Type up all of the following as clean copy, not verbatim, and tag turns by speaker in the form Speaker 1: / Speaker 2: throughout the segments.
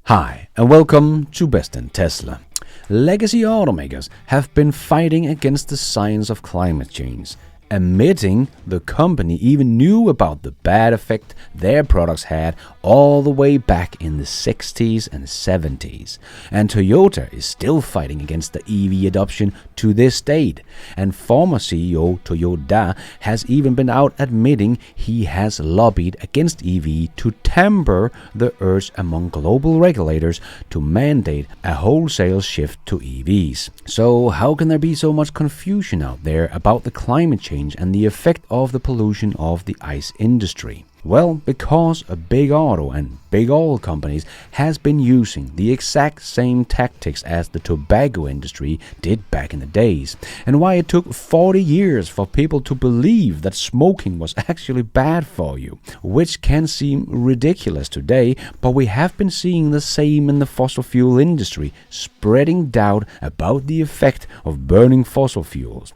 Speaker 1: Hi, and welcome to Best in Tesla. Legacy automakers have been fighting against the science of climate change, admitting the company even knew about the bad effect their products had all the way back in the 60s and 70s. And Toyota is still fighting against the EV adoption to this date. And former CEO Toyoda has even been out admitting he has lobbied against EV to temper the urge among global regulators to mandate a wholesale shift to EVs. So how can there be so much confusion out there about the climate change and the effect of the pollution of the ICE industry? Well, because big auto and big oil companies has been using the exact same tactics as the tobacco industry did back in the days, and why it took 40 years for people to believe that smoking was actually bad for you, which can seem ridiculous today, but we have been seeing the same in the fossil fuel industry, spreading doubt about the effect of burning fossil fuels.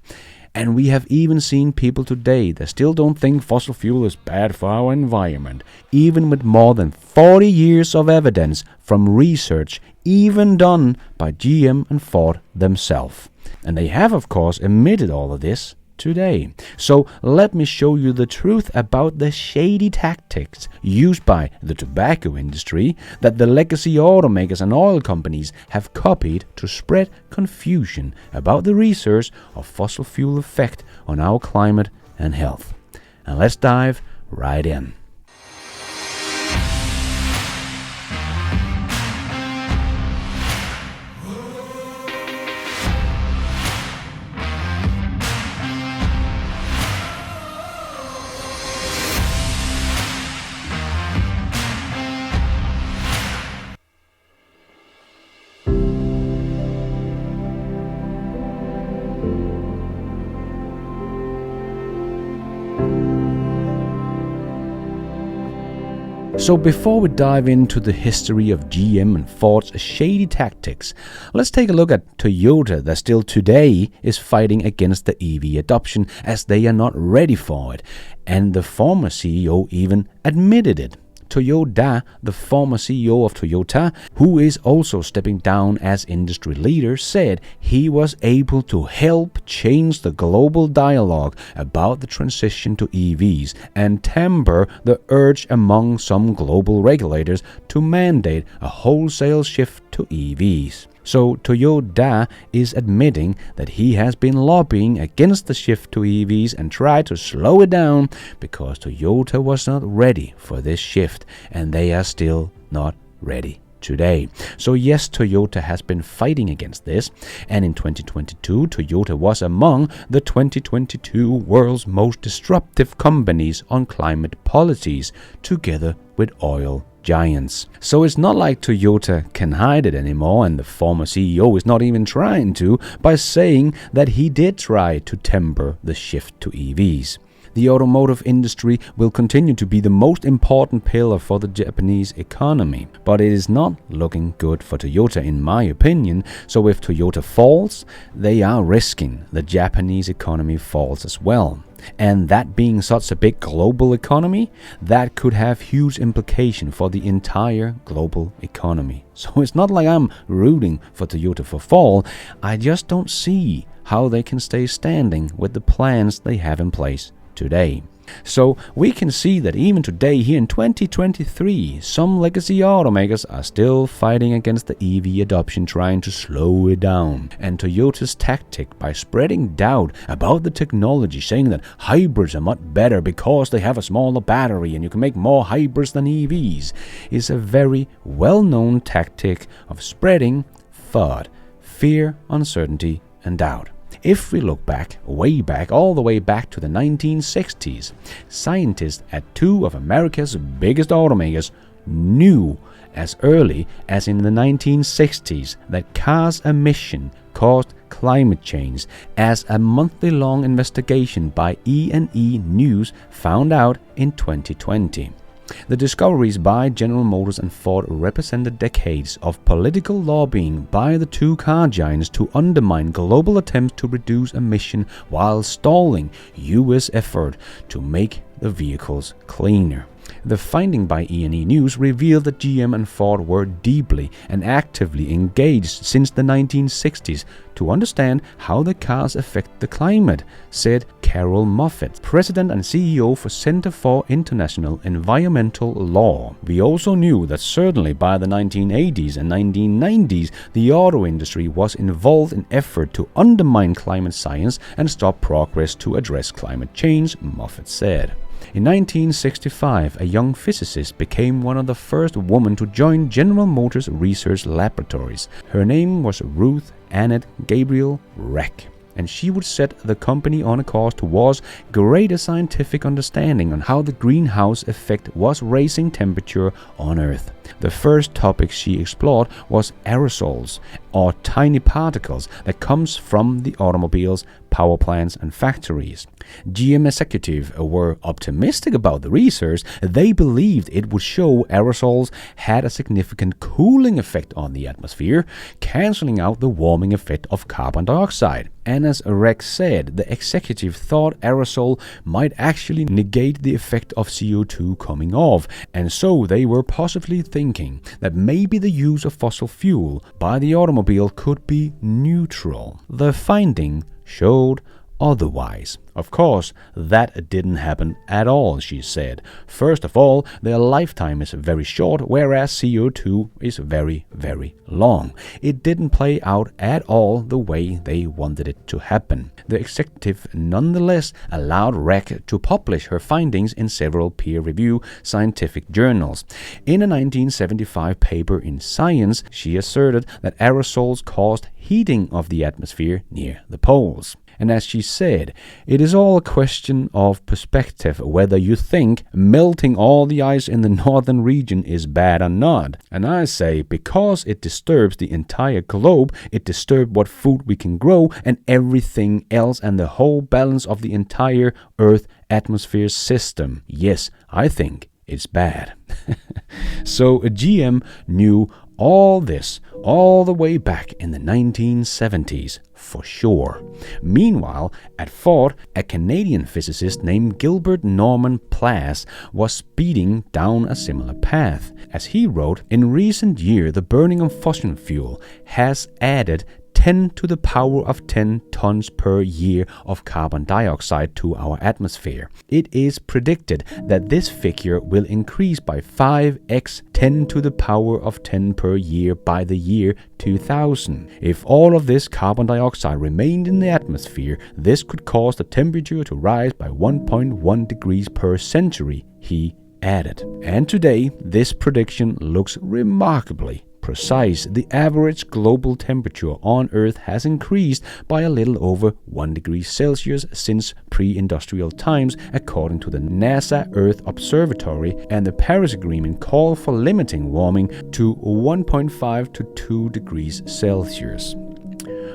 Speaker 1: And we have even seen people today that still don't think fossil fuel is bad for our environment, even with more than 40 years of evidence from research even done by GM and Ford themselves. And they have, of course, admitted all of this today. So let me show you the truth about the shady tactics used by the tobacco industry that the legacy automakers and oil companies have copied to spread confusion about the research of fossil fuel effect on our climate and health. And let's dive right in. So before we dive into the history of GM and Ford's shady tactics, let's take a look at Toyota that still today is fighting against the EV adoption as they are not ready for it, and the former CEO even admitted it. Toyoda, the former CEO of Toyota, who is also stepping down as industry leader, said he was able to help change the global dialogue about the transition to EVs and temper the urge among some global regulators to mandate a wholesale shift to EVs. So Toyoda is admitting that he has been lobbying against the shift to EVs and tried to slow it down because Toyota was not ready for this shift, and they are still not ready today. So yes, Toyota has been fighting against this, and in 2022 Toyota was among the 2022 world's most disruptive companies on climate policies, together with oil giants. So it's not like Toyota can hide it anymore, and the former CEO is not even trying to, by saying that he did try to temper the shift to EVs. The automotive industry will continue to be the most important pillar for the Japanese economy, but it is not looking good for Toyota in my opinion. So if Toyota falls, they are risking the Japanese economy falls as well. And that being such a big global economy, that could have huge implication for the entire global economy. So it's not like I'm rooting for Toyota for fall, I just don't see how they can stay standing with the plans they have in place today. So we can see that even today here in 2023, some legacy automakers are still fighting against the EV adoption, trying to slow it down. And Toyota's tactic by spreading doubt about the technology, saying that hybrids are much better because they have a smaller battery and you can make more hybrids than EVs, is a very well-known tactic of spreading FUD, fear, uncertainty, and doubt. If we look back, way back, all the way back to the 1960s, scientists at two of America's biggest automakers knew as early as in the 1960s that cars' emission caused climate change, as a monthly-long investigation by E&E News found out in 2020. The discoveries by General Motors and Ford represented decades of political lobbying by the two car giants to undermine global attempts to reduce emission while stalling U.S. effort to make the vehicles cleaner. The finding by E&E News revealed that GM and Ford were deeply and actively engaged since the 1960s to understand how the cars affect the climate, said Carol Moffett, President and CEO for Center for International Environmental Law. We also knew that certainly by the 1980s and 1990s, the auto industry was involved in effort to undermine climate science and stop progress to address climate change, Moffett said. In 1965, a young physicist became one of the first women to join General Motors research laboratories. Her name was Ruth Annette Gabriel Reck, and she would set the company on a course towards greater scientific understanding on how the greenhouse effect was raising temperature on Earth. The first topic she explored was aerosols, or tiny particles that comes from the automobiles, power plants and factories. GM executives were optimistic about the research. They believed it would show aerosols had a significant cooling effect on the atmosphere, cancelling out the warming effect of carbon dioxide. And as Rex said, the executive thought aerosol might actually negate the effect of CO2 coming off, and so they were possibly thinking that maybe the use of fossil fuel by the automobile could be neutral. The finding showed otherwise. Of course, that didn't happen at all, she said. First of all, their lifetime is very short, whereas CO2 is very, very long. It didn't play out at all the way they wanted it to happen. The executive nonetheless allowed Reck to publish her findings in several peer-reviewed scientific journals. In a 1975 paper in Science, she asserted that aerosols caused heating of the atmosphere near the poles. And as she said, it is all a question of perspective whether you think melting all the ice in the northern region is bad or not. And I say, because it disturbs the entire globe, it disturbs what food we can grow and everything else and the whole balance of the entire Earth atmosphere system. Yes, I think it's bad. So GM knew all this all the way back in the 1970s, for sure. Meanwhile, at Ford, a Canadian physicist named Gilbert Norman Plass was speeding down a similar path. As he wrote, in recent years, the burning of fossil fuel has added 10 to the power of 10 tons per year of carbon dioxide to our atmosphere. It is predicted that this figure will increase by 5x 10 to the power of 10 per year by the year 2000. If all of this carbon dioxide remained in the atmosphere, this could cause the temperature to rise by 1.1 degrees per century, he added. And today, this prediction looks remarkably precise. The average global temperature on Earth has increased by a little over 1 degree Celsius since pre-industrial times, according to the NASA Earth Observatory, and the Paris Agreement called for limiting warming to 1.5 to 2 degrees Celsius.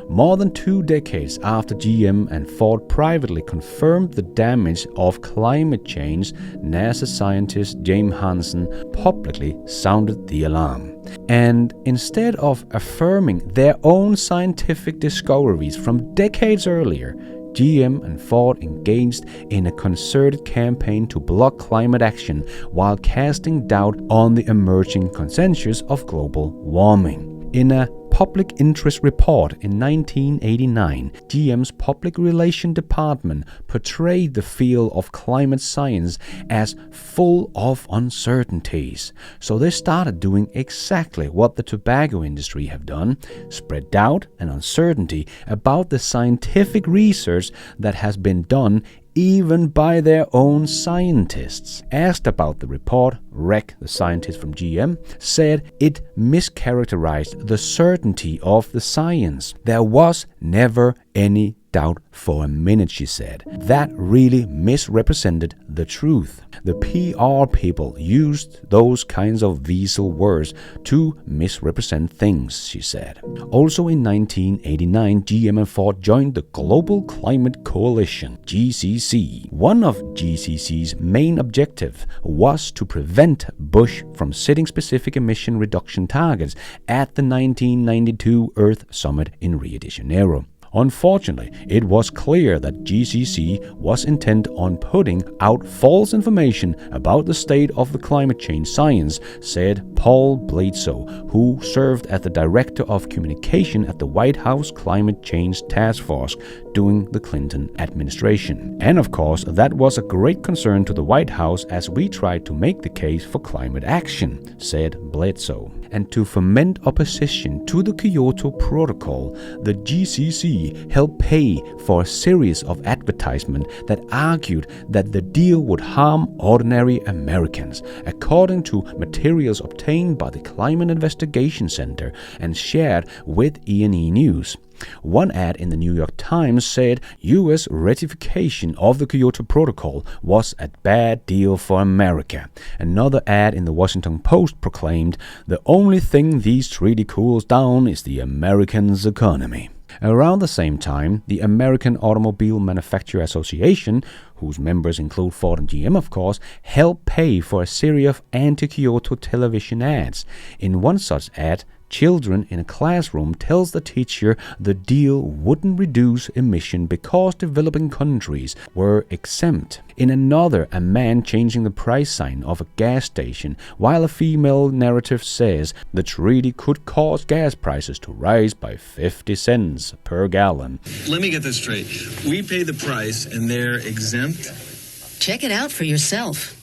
Speaker 1: More than 2 decades after GM and Ford privately confirmed the damage of climate change, NASA scientist James Hansen publicly sounded the alarm. And instead of affirming their own scientific discoveries from decades earlier, GM and Ford engaged in a concerted campaign to block climate action while casting doubt on the emerging consensus of global warming. In a public interest report in 1989, GM's public relations department portrayed the field of climate science as full of uncertainties. So they started doing exactly what the tobacco industry have done: spread doubt and uncertainty about the scientific research that has been done, even by their own scientists. Asked about the report, Reck, the scientist from GM, said it mischaracterized the certainty of the science. There was never any doubt for a minute, she said. That really misrepresented the truth. The PR people used those kinds of weasel words to misrepresent things, she said. Also in 1989, GM and Ford joined the Global Climate Coalition, GCC. One of GCC's main objectives was to prevent Bush from setting specific emission reduction targets at the 1992 Earth Summit in Rio de Janeiro. Unfortunately, it was clear that GCC was intent on putting out false information about the state of the climate change science, said Paul Bledsoe, who served as the Director of Communication at the White House Climate Change Task Force during the Clinton administration. And of course, that was a great concern to the White House as we tried to make the case for climate action, said Bledsoe. And to foment opposition to the Kyoto Protocol, the GCC helped pay for a series of advertisements that argued that the deal would harm ordinary Americans, according to materials obtained by the Climate Investigation Center and shared with E&E News. One ad in the New York Times said U.S. ratification of the Kyoto Protocol was a bad deal for America. Another ad in the Washington Post proclaimed, "The only thing this treaty cools down is the Americans' economy." Around the same time, the American Automobile Manufacturer Association, whose members include Ford and GM of course, helped pay for a series of anti-Kyoto television ads. In one such ad, children in a classroom tells the teacher the deal wouldn't reduce emission because developing countries were exempt. In another, a man changing the price sign of a gas station, while a female narrative says the treaty could cause gas prices to rise by 50 cents per gallon.
Speaker 2: Let me get this straight. We pay the price and they're exempt?
Speaker 3: Check it out for yourself.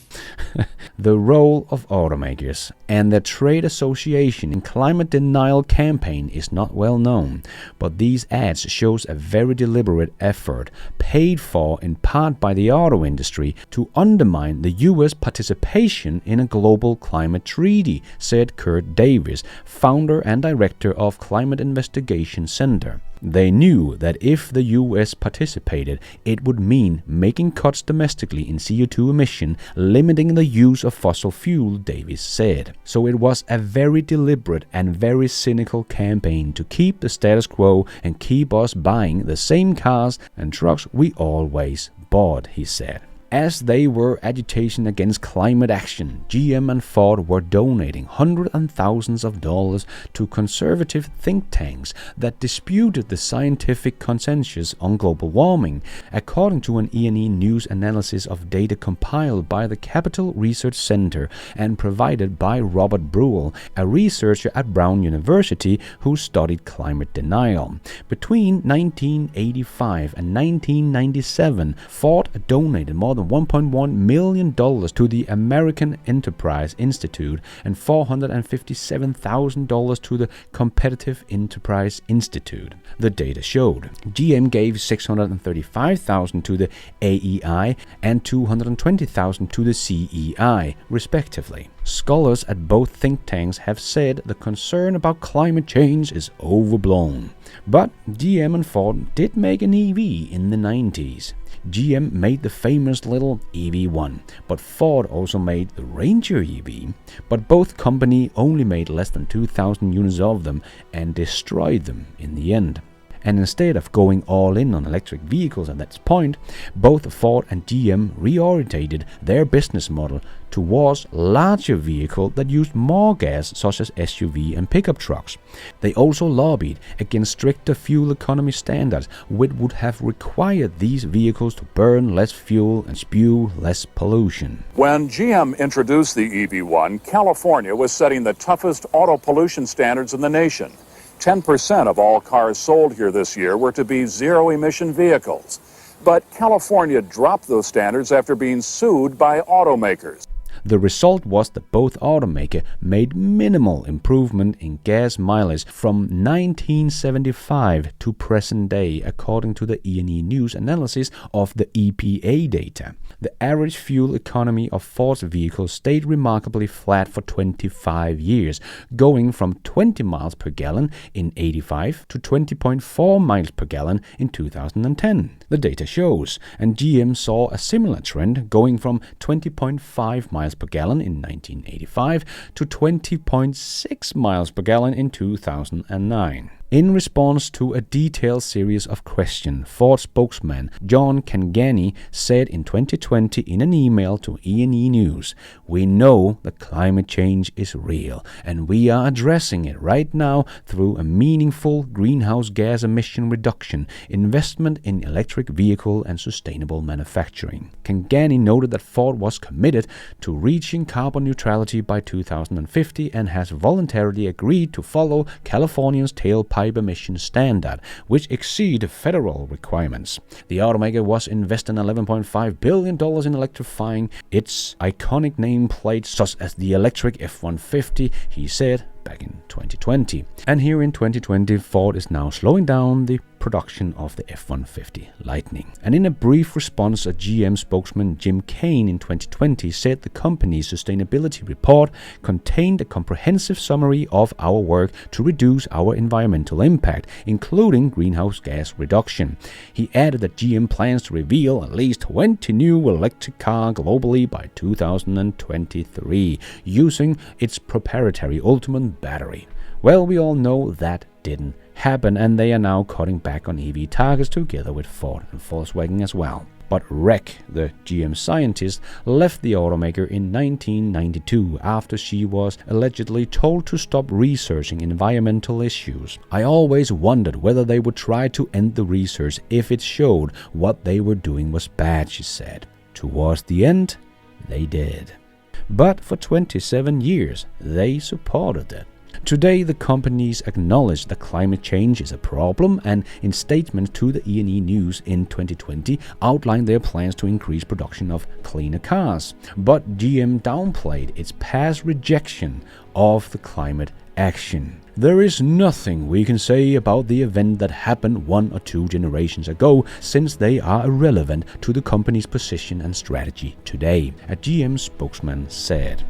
Speaker 1: The role of automakers and their trade association in climate denial campaign is not well known, but these ads shows a very deliberate effort, paid for in part by the auto industry, to undermine the U.S. participation in a global climate treaty, said Kurt Davis, founder and director of Climate Investigation Center. They knew that if the U.S. participated, it would mean making cuts domestically in CO2 emission, limiting the use of fossil fuel, Davis said. So it was a very deliberate and very cynical campaign to keep the status quo and keep us buying the same cars and trucks we always bought, he said. As they were agitation against climate action, GM and Ford were donating hundreds and thousands of dollars to conservative think tanks that disputed the scientific consensus on global warming, according to an E&E News analysis of data compiled by the Capital Research Center and provided by Robert Bruhl, a researcher at Brown University who studied climate denial. Between 1985 and 1997, Ford donated more than $1.1 million to the American Enterprise Institute and $457,000 to the Competitive Enterprise Institute. The data showed GM gave $635,000 to the AEI and $220,000 to the CEI, respectively. Scholars at both think tanks have said the concern about climate change is overblown. But GM and Ford did make an EV in the 90s. GM made the famous little EV1, but Ford also made the Ranger EV. But both companies only made less than 2,000 units of them and destroyed them in the end. And instead of going all in on electric vehicles at that point, both Ford and GM reorientated their business model towards larger vehicles that used more gas, such as SUV and pickup trucks. They also lobbied against stricter fuel economy standards, which would have required these vehicles to burn less fuel and spew less pollution.
Speaker 4: When GM introduced the EV1, California was setting the toughest auto pollution standards in the nation. 10% of all cars sold here this year were to be zero-emission vehicles. But California dropped those standards after being sued by automakers.
Speaker 1: The result was that both automakers made minimal improvement in gas mileage from 1975 to present day, according to the E&E News analysis of the EPA data. The average fuel economy of Ford's vehicles stayed remarkably flat for 25 years, going from 20 miles per gallon in 85 to 20.4 miles per gallon in 2010. The data shows, and GM saw a similar trend, going from 20.5 miles per gallon in 1985 to 20.6 miles per gallon in 2009. In response to a detailed series of questions, Ford spokesman John Kangani said in 2020 in an email to E&E News, "We know that climate change is real, and we are addressing it right now through a meaningful greenhouse gas emission reduction, investment in electric vehicle and sustainable manufacturing." Kangani noted that Ford was committed to reaching carbon neutrality by 2050 and has voluntarily agreed to follow California's tailpipe emission standard, which exceed federal requirements. The automaker was investing $11.5 billion in electrifying its iconic nameplates such as the electric F-150, he said back in 2020. And here in 2020, Ford is now slowing down the production of the F-150 Lightning. And in a brief response, a GM spokesman, Jim Kane, in 2020 said the company's sustainability report contained a comprehensive summary of our work to reduce our environmental impact, including greenhouse gas reduction. He added that GM plans to reveal at least 20 new electric cars globally by 2023, using its proprietary Ultium battery. Well, we all know that didn't happen, and they are now cutting back on EV targets together with Ford and Volkswagen as well. But Rec, the GM scientist, left the automaker in 1992 after she was allegedly told to stop researching environmental issues. "I always wondered whether they would try to end the research if it showed what they were doing was bad," she said. Towards the end, they did. But for 27 years, they supported it. Today, the companies acknowledge that climate change is a problem, and in statements to the E&E News in 2020 outlined their plans to increase production of cleaner cars. But GM downplayed its past rejection of the climate action. "There is nothing we can say about the event that happened 1 or 2 generations ago, since they are irrelevant to the company's position and strategy today," a GM spokesman said.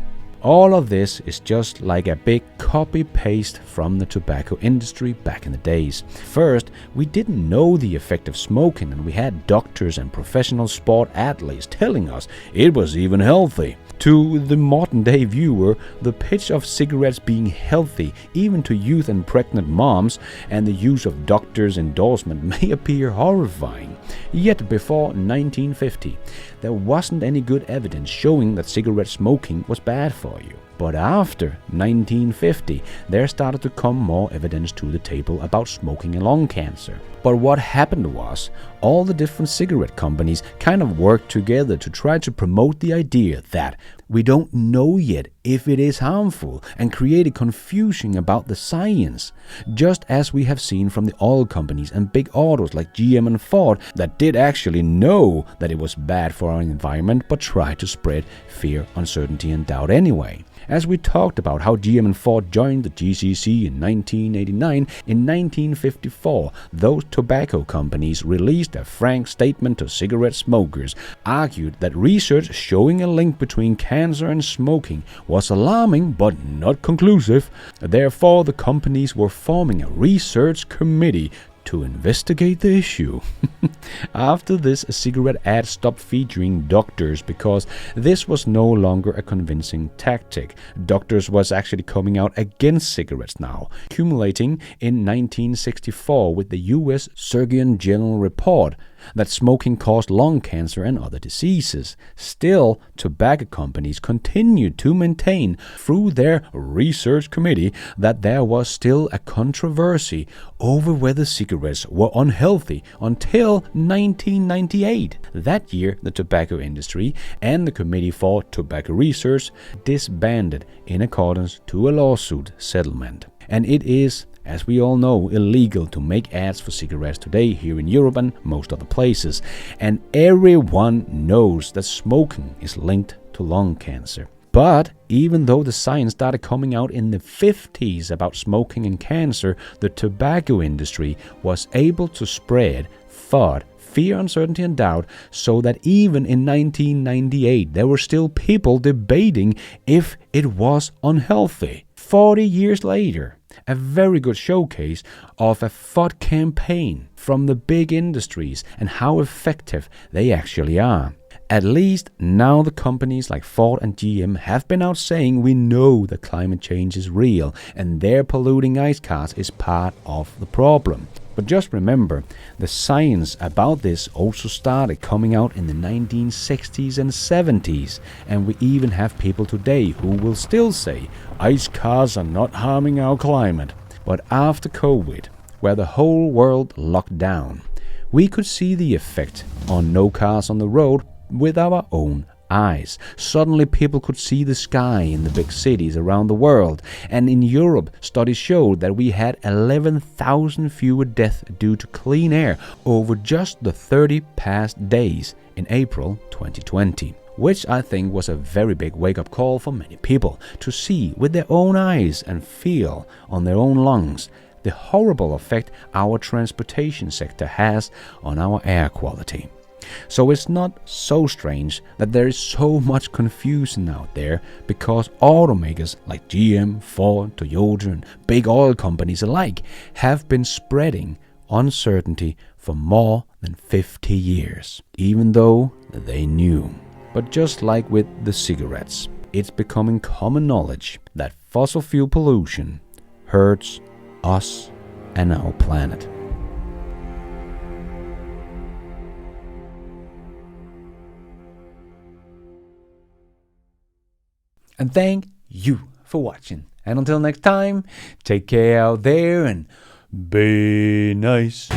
Speaker 1: All of this is just like a big copy-paste from the tobacco industry back in the days. First, we didn't know the effect of smoking, and we had doctors and professional sport athletes telling us it was even healthy. To the modern-day viewer, the pitch of cigarettes being healthy, even to youth and pregnant moms, and the use of doctors' endorsement may appear horrifying. Yet before 1950, there wasn't any good evidence showing that cigarette smoking was bad for you. But after 1950, there started to come more evidence to the table about smoking and lung cancer. But what happened was, all the different cigarette companies kind of worked together to try to promote the idea that we don't know yet if it is harmful, and created confusion about the science, just as we have seen from the oil companies and big autos like GM and Ford that did actually know that it was bad for our environment but tried to spread fear, uncertainty and doubt anyway. As we talked about how GM and Ford joined the GCC in 1989, in 1954, those tobacco companies released a frank statement to cigarette smokers, argued that research showing a link between cancer and smoking was alarming but not conclusive. Therefore, the companies were forming a research committee to investigate the issue. After this, a cigarette ad stopped featuring doctors because this was no longer a convincing tactic. Doctors was actually coming out against cigarettes now, culminating in 1964 with the U.S. Surgeon General report that smoking caused lung cancer and other diseases. Still, tobacco companies continued to maintain through their research committee that there was still a controversy over whether cigarettes were unhealthy until 1998. That year, the tobacco industry and the Committee for Tobacco Research disbanded in accordance to a lawsuit settlement. And it is, as we all know, illegal to make ads for cigarettes today here in Europe and most other places. And everyone knows that smoking is linked to lung cancer. But even though the science started coming out in the 50s about smoking and cancer, the tobacco industry was able to spread thought, fear, uncertainty and doubt, so that even in 1998 there were still people debating if it was unhealthy. 40 years later, a very good showcase of a thought campaign from the big industries and how effective they actually are. At least now the companies like Ford and GM have been out saying we know that climate change is real and their polluting ICE cars is part of the problem. But just remember, the science about this also started coming out in the 1960s and 70s, and we even have people today who will still say ICE cars are not harming our climate. But after COVID, where the whole world locked down, we could see the effect on no cars on the road with our own eyes. Suddenly people could see the sky in the big cities around the world, and in Europe studies showed that we had 11,000 fewer deaths due to clean air over just the 30 past days in April 2020. Which I think was a very big wake-up call for many people to see with their own eyes and feel on their own lungs the horrible effect our transportation sector has on our air quality. So it's not so strange that there is so much confusion out there, because automakers like GM, Ford, Toyota and big oil companies alike have been spreading uncertainty for more than 50 years, even though they knew. But just like with the cigarettes, it's becoming common knowledge that fossil fuel pollution hurts us and our planet. And thank you for watching. And until next time, take care out there and be nice.